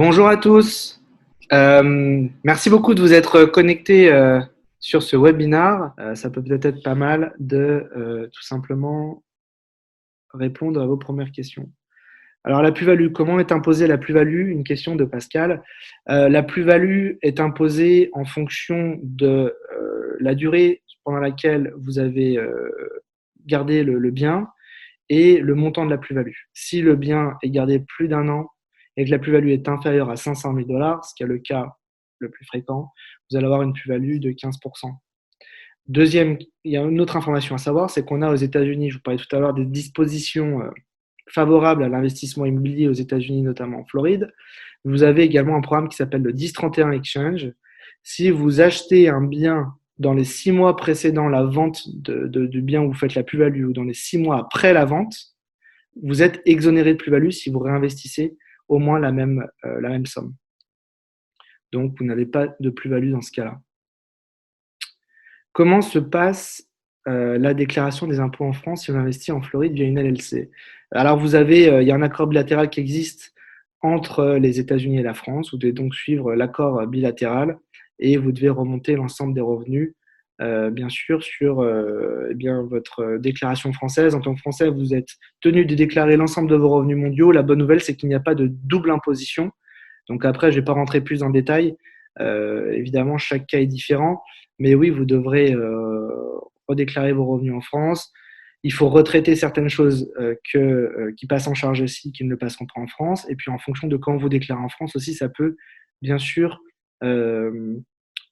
Bonjour à tous. Merci beaucoup de vous être connectés sur ce webinar. Ça peut peut-être être pas mal de tout simplement répondre à vos premières questions. Alors la plus-value, comment est imposée la plus-value? Une question de Pascal. La plus-value est imposée en fonction de la durée pendant laquelle vous avez gardé le bien et le montant de la plus-value. Si le bien est gardé plus d'un an et que la plus-value est inférieure à 500 000 $, ce qui est le cas le plus fréquent, vous allez avoir une plus-value de 15%. Deuxième, il y a une autre information à savoir, c'est qu'on a aux États-Unis, je vous parlais tout à l'heure des dispositions favorables à l'investissement immobilier aux États-Unis, notamment en Floride. Vous avez également un programme qui s'appelle le 1031 Exchange. Si vous achetez un bien dans les 6 mois précédant la vente du bien où vous faites la plus-value ou dans les 6 mois après la vente, vous êtes exonéré de plus-value si vous réinvestissez au moins la même somme. Donc, vous n'avez pas de plus-value dans ce cas-là. Comment se passe la déclaration des impôts en France si on investit en Floride via une LLC? Alors, il y a un accord bilatéral qui existe entre les États-Unis et la France. Vous devez donc suivre l'accord bilatéral et vous devez remonter l'ensemble des revenus, bien sûr, sur votre déclaration française. En tant que Français, vous êtes tenu de déclarer l'ensemble de vos revenus mondiaux. La bonne nouvelle, c'est qu'il n'y a pas de double imposition. Donc après, je ne vais pas rentrer plus en détail. Évidemment, chaque cas est différent. Mais oui, vous devrez redéclarer vos revenus en France. Il faut retraiter certaines choses qui passent en charge ici, qui ne le passeront pas en France. Et puis, en fonction de quand vous déclarez en France aussi, ça peut bien sûr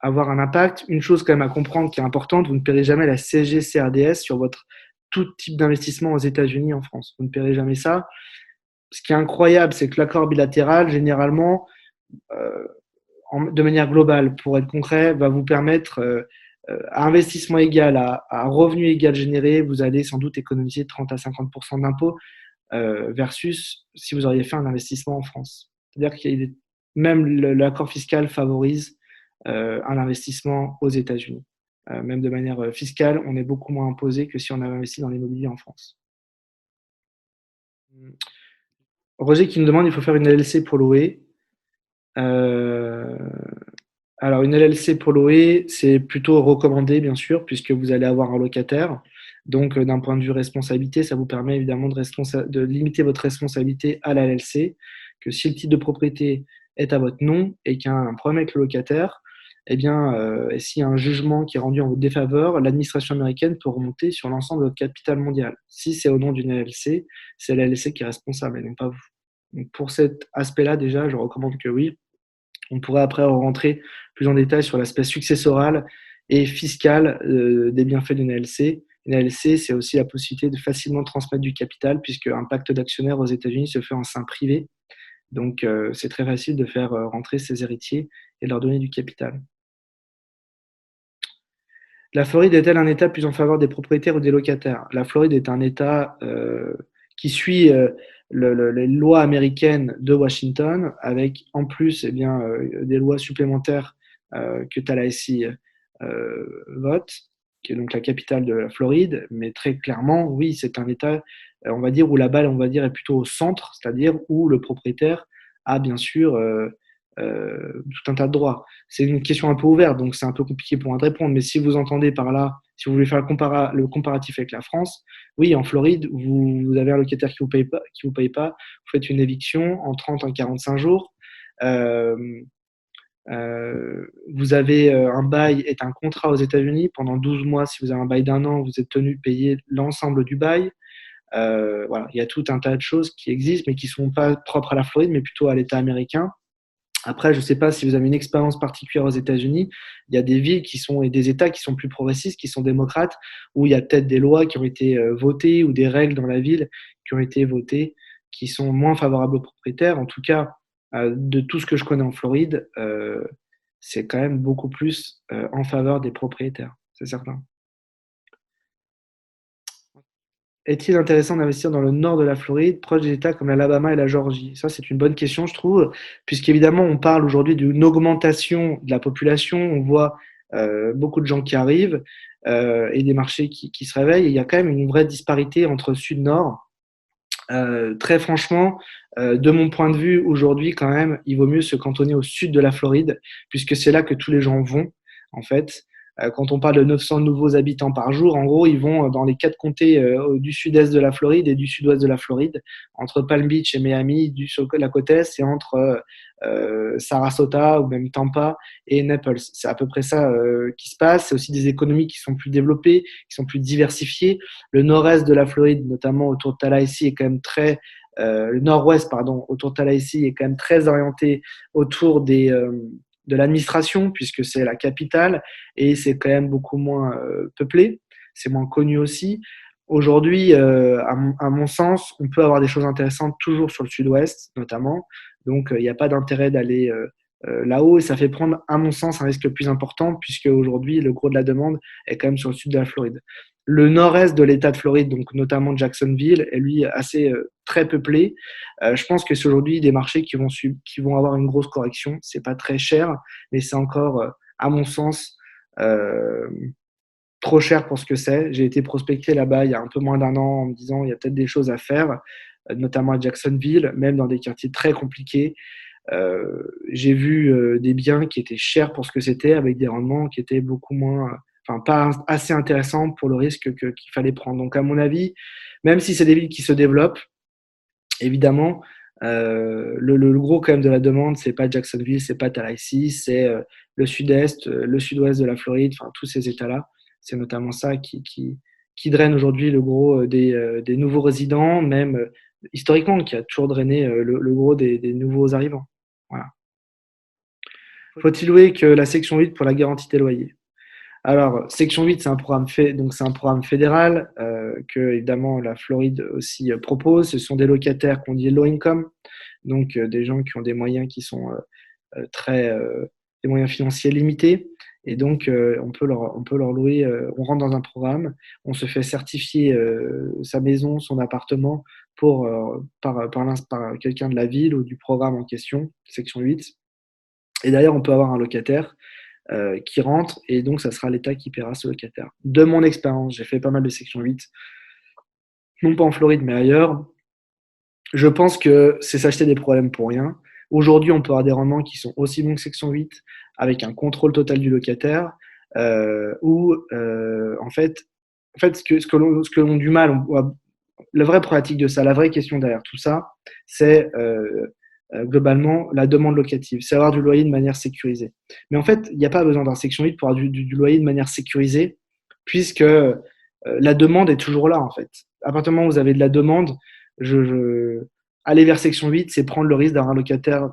avoir un impact. Une chose quand même à comprendre qui est importante, vous ne paierez jamais la CSG-CRDS sur votre tout type d'investissement aux États-Unis en France. Vous ne paierez jamais ça. Ce qui est incroyable, c'est que l'accord bilatéral, généralement, de manière globale, pour être concret, va vous permettre, à investissement égal, à revenu égal généré, vous allez sans doute économiser 30 à 50% d'impôts versus si vous auriez fait un investissement en France. C'est-à-dire que même l'accord fiscal favorise un investissement aux États-Unis. Même de manière fiscale, on est beaucoup moins imposé que si on avait investi dans l'immobilier en France. Roger qui nous demande, il faut faire une LLC pour louer. Alors, une LLC pour louer, c'est plutôt recommandé, bien sûr, puisque vous allez avoir un locataire. Donc, d'un point de vue responsabilité, ça vous permet évidemment de limiter votre responsabilité à la LLC, que si le titre de propriété est à votre nom et qu'il y a un problème avec le locataire, eh bien, et s'il y a un jugement qui est rendu en votre défaveur, l'administration américaine peut remonter sur l'ensemble de votre capital mondial. Si c'est au nom d'une LLC, c'est la LLC qui est responsable et non pas vous. Donc, pour cet aspect-là, déjà, je recommande que oui. On pourrait après rentrer plus en détail sur l'aspect successoral et fiscal des bienfaits d'une LLC. Une LLC, c'est aussi la possibilité de facilement transmettre du capital puisque un pacte d'actionnaires aux États-Unis se fait en sein privé. Donc, c'est très facile de faire rentrer ses héritiers et de leur donner du capital. La Floride est-elle un État plus en faveur des propriétaires ou des locataires? La Floride est un État qui suit les lois américaines de Washington, avec en plus des lois supplémentaires que Tallahassee vote, qui est donc la capitale de la Floride. Mais très clairement, oui, c'est un État, on va dire, où la balle, on va dire, est plutôt au centre, c'est-à-dire où le propriétaire a bien sûr tout un tas de droits. C'est une question un peu ouverte, donc c'est un peu compliqué pour moi de répondre. Mais si vous entendez par là, si vous voulez faire le comparatif avec la France, oui, en Floride, vous avez un locataire qui vous paye pas, vous faites une éviction en 30 à 45 jours. Vous avez un bail est un contrat aux États-Unis pendant 12 mois. Si vous avez un bail d'un an, vous êtes tenu de payer l'ensemble du bail. Voilà, il y a tout un tas de choses qui existent, mais qui ne sont pas propres à la Floride, mais plutôt à l'État américain. Après, je ne sais pas si vous avez une expérience particulière aux États-Unis. Il y a des villes et des États qui sont plus progressistes, qui sont démocrates, où il y a peut-être des lois qui ont été votées ou des règles dans la ville qui ont été votées, qui sont moins favorables aux propriétaires. En tout cas, de tout ce que je connais en Floride, c'est quand même beaucoup plus en faveur des propriétaires, c'est certain. Est-il intéressant d'investir dans le nord de la Floride, proche des États comme l'Alabama et la Géorgie? Ça, c'est une bonne question, je trouve, puisqu'évidemment, on parle aujourd'hui d'une augmentation de la population. On voit beaucoup de gens qui arrivent et des marchés qui se réveillent. Et il y a quand même une vraie disparité entre sud-nord. Très franchement, De mon point de vue, aujourd'hui, quand même, il vaut mieux se cantonner au sud de la Floride, puisque c'est là que tous les gens vont, en fait. Quand on parle de 900 nouveaux habitants par jour, en gros, ils vont dans les 4 comtés du sud-est de la Floride et du sud-ouest de la Floride, entre Palm Beach et Miami, sur la côte est, et entre Sarasota ou même Tampa et Naples. C'est à peu près ça qui se passe. C'est aussi des économies qui sont plus développées, qui sont plus diversifiées. Le nord-est de la Floride, notamment autour de Tallahassee, est quand même très le nord-ouest, pardon, autour de Tallahassee est quand même très orienté autour de l'administration, puisque c'est la capitale et c'est quand même beaucoup moins peuplé, c'est moins connu aussi. Aujourd'hui, à mon sens, on peut avoir des choses intéressantes toujours sur le sud-ouest, notamment. Donc, il n'y a pas d'intérêt d'aller là-haut et ça fait prendre, à mon sens, un risque plus important, puisque aujourd'hui, le gros de la demande est quand même sur le sud de la Floride. Le nord-est de l'État de Floride, donc notamment Jacksonville, est lui assez très peuplé. Je pense que c'est aujourd'hui des marchés qui vont avoir une grosse correction. C'est pas très cher, mais c'est encore, à mon sens, euh, trop cher pour ce que c'est. J'ai été prospecté là-bas il y a un peu moins d'un an en me disant il y a peut-être des choses à faire, notamment à Jacksonville, même dans des quartiers très compliqués. J'ai vu des biens qui étaient chers pour ce que c'était, avec des rendements qui étaient beaucoup moins, enfin pas assez intéressants pour le risque qu'il fallait prendre. Donc à mon avis, même si c'est des villes qui se développent, évidemment, le gros quand même de la demande, c'est pas Jacksonville, c'est pas Tallahassee, c'est le sud-est, le sud-ouest de la Floride, enfin tous ces États-là. C'est notamment ça qui draine aujourd'hui le gros des nouveaux résidents, même historiquement, qui a toujours drainé le gros des nouveaux arrivants. Voilà. Faut-il louer que la section 8 pour la garantie des loyers? Alors, section 8, donc c'est un programme fédéral que évidemment la Floride aussi propose. Ce sont des locataires qu'on dit low income, donc des gens qui ont des moyens qui sont très des moyens financiers limités. Et donc, on peut leur louer, on rentre dans un programme, on se fait certifier sa maison, son appartement par quelqu'un de la ville ou du programme en question, section 8. Et d'ailleurs, on peut avoir un locataire qui rentre et donc ça sera l'État qui paiera ce locataire. De mon expérience, j'ai fait pas mal de section 8, non pas en Floride mais ailleurs. Je pense que c'est s'acheter des problèmes pour rien. Aujourd'hui, on peut avoir des rendements qui sont aussi bons que section 8 avec un contrôle total du locataire où ce que l'on du mal, la vraie problématique de ça, la vraie question derrière tout ça, c'est globalement la demande locative, c'est avoir du loyer de manière sécurisée. Mais en fait, il n'y a pas besoin d'un section 8 pour avoir du loyer de manière sécurisée, puisque la demande est toujours là en fait. À partir du moment où vous avez de la demande, aller vers section 8, c'est prendre le risque d'avoir un locataire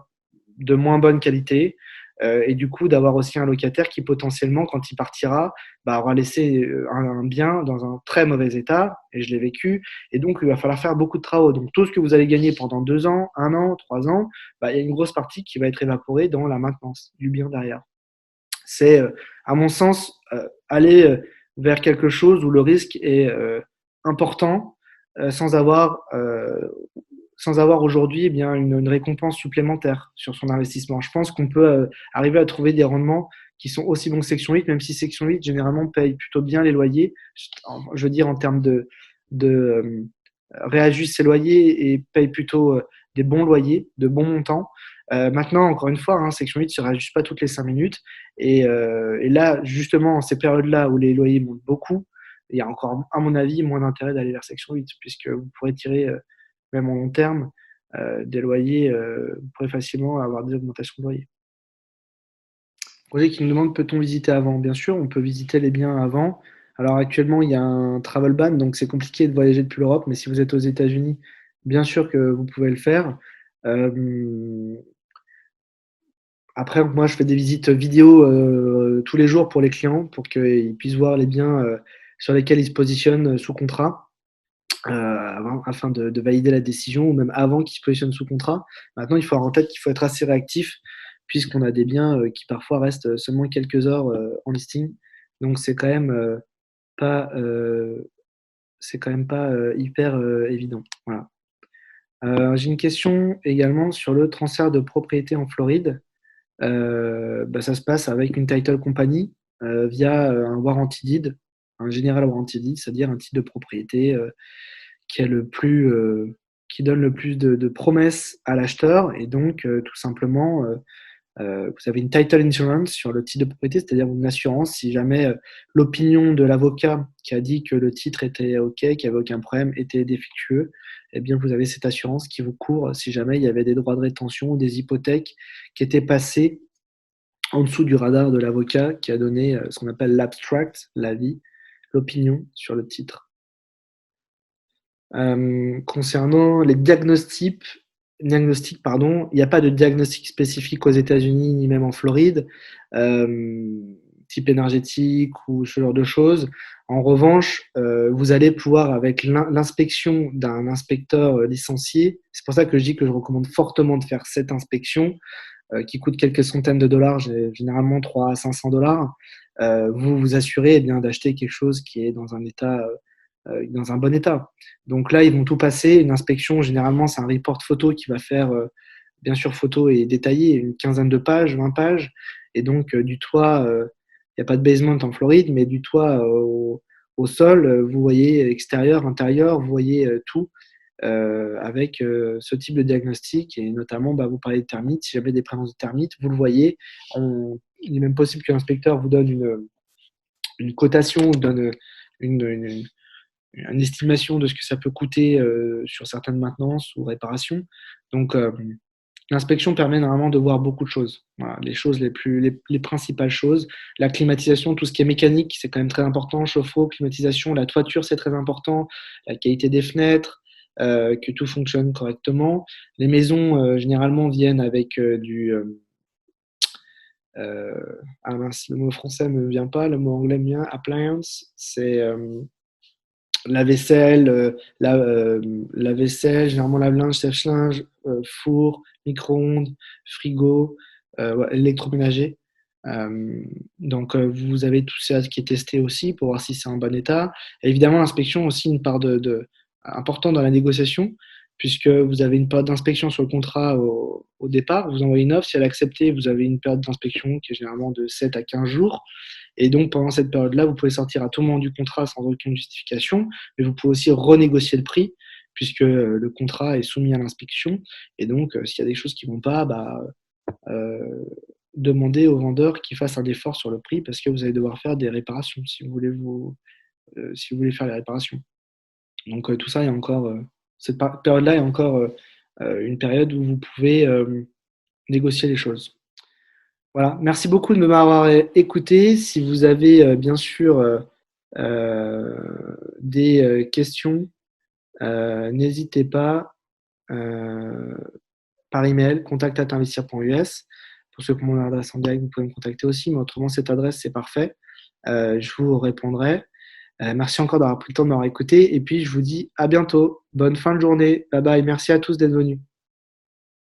de moins bonne qualité, et du coup d'avoir aussi un locataire qui potentiellement, quand il partira, aura laissé un bien dans un très mauvais état, et je l'ai vécu, et donc il va falloir faire beaucoup de travaux. Donc tout ce que vous allez gagner pendant 2 ans, 1 an, 3 ans, il y a une grosse partie qui va être évaporée dans la maintenance du bien derrière. C'est, à mon sens, aller vers quelque chose où le risque est important sans avoir aujourd'hui une récompense supplémentaire sur son investissement. Je pense qu'on peut arriver à trouver des rendements qui sont aussi bons que section 8, même si section 8 généralement paye plutôt bien les loyers, je veux dire en termes de réajuste ses loyers et paye plutôt des bons loyers, de bons montants. Maintenant, encore une fois, section 8 ne se réajuste pas toutes les 5 minutes. Et là, justement, en ces périodes-là où les loyers montent beaucoup, il y a encore, à mon avis, moins d'intérêt d'aller vers section 8, puisque vous pourrez tirer même en long terme, des loyers, vous pourrez facilement avoir des augmentations de loyer. Roger qui me demande peut-on visiter avant? Bien sûr, on peut visiter les biens avant. Alors actuellement, il y a un travel ban, donc c'est compliqué de voyager depuis l'Europe, mais si vous êtes aux États-Unis, bien sûr que vous pouvez le faire. Euh, Après, moi, je fais des visites vidéo tous les jours pour les clients pour qu'ils puissent voir les biens sur lesquels ils se positionnent sous contrat. Afin de valider la décision ou même avant qu'ils se positionnent sous contrat. Maintenant, il faut avoir en tête qu'il faut être assez réactif puisqu'on a des biens qui parfois restent seulement quelques heures en listing. Donc, pas, c'est quand même pas hyper évident. Voilà. J'ai une question également sur le transfert de propriété en Floride. Ça se passe avec une title company via un warranty deed, un general warranty deed, c'est-à-dire un titre de propriété qui est qui donne le plus de promesses à l'acheteur. Et donc, tout simplement, vous avez une title insurance sur le titre de propriété, c'est-à-dire une assurance si jamais l'opinion de l'avocat qui a dit que le titre était OK, qu'il n'y avait aucun problème, était défectueux, eh bien vous avez cette assurance qui vous couvre si jamais il y avait des droits de rétention ou des hypothèques qui étaient passées en dessous du radar de l'avocat qui a donné ce qu'on appelle l'abstract, l'avis, l'opinion sur le titre. Concernant les diagnostics, pardon, il n'y a pas de diagnostic spécifique aux États-Unis ni même en Floride, type énergétique ou ce genre de choses. En revanche, vous allez pouvoir, avec l'inspection d'un inspecteur licencié, c'est pour ça que je dis que je recommande fortement de faire cette inspection, qui coûte quelques centaines de dollars, généralement 300 à 500 dollars. Vous vous assurez d'acheter quelque chose qui est dans un état dans un bon état. Donc là, ils vont tout passer. Une inspection, généralement, c'est un report photo qui va faire, bien sûr, photo et détaillé, une quinzaine de pages, 20 pages. Et donc, du toit, il n'y a pas de basement en Floride, mais du toit au sol, vous voyez extérieur, intérieur, vous voyez tout avec ce type de diagnostic. Et notamment, vous parlez de termites. Si jamais des présences de termites, vous le voyez. Il est même possible que l'inspecteur vous donne une cotation, vous donne une estimation de ce que ça peut coûter sur certaines maintenances ou réparations. Donc, l'inspection permet normalement de voir beaucoup de choses. Voilà, les choses les principales choses. La climatisation, tout ce qui est mécanique, c'est quand même très important. Chauffe-eau, climatisation, la toiture, c'est très important. La qualité des fenêtres, que tout fonctionne correctement. Les maisons, généralement, viennent avec ah mince, le mot français ne me vient pas, le mot anglais me vient. Appliance, c'est la vaisselle, la vaisselle, généralement lave-linge, sèche-linge, four, micro-ondes, frigo, ouais, électroménager. Donc, vous avez tout ça qui est testé aussi pour voir si c'est en bon état. Et évidemment, l'inspection aussi une part importante dans la négociation, puisque vous avez une période d'inspection sur le contrat au départ. Vous envoyez une offre, si elle est acceptée, vous avez une période d'inspection qui est généralement de 7 à 15 jours. Et donc, pendant cette période-là, vous pouvez sortir à tout moment du contrat sans aucune justification, mais vous pouvez aussi renégocier le prix, puisque le contrat est soumis à l'inspection. Et donc, s'il y a des choses qui ne vont pas, euh, demandez au vendeur qu'il fasse un effort sur le prix, parce que vous allez devoir faire des réparations si vous voulez, si vous voulez faire les réparations. Donc, tout ça, il y a encore, cette période-là est encore une période où vous pouvez négocier les choses. Voilà, merci beaucoup de m'avoir écouté. Si vous avez bien sûr euh, des questions, n'hésitez pas par email, contact@investir.us. Pour ceux qui ont mon adresse en direct, vous pouvez me contacter aussi, mais autrement, cette adresse, c'est parfait. Je vous répondrai. Merci encore d'avoir pris le temps de m'avoir écouté. Et puis, je vous dis à bientôt. Bonne fin de journée. Bye bye. Merci à tous d'être venus.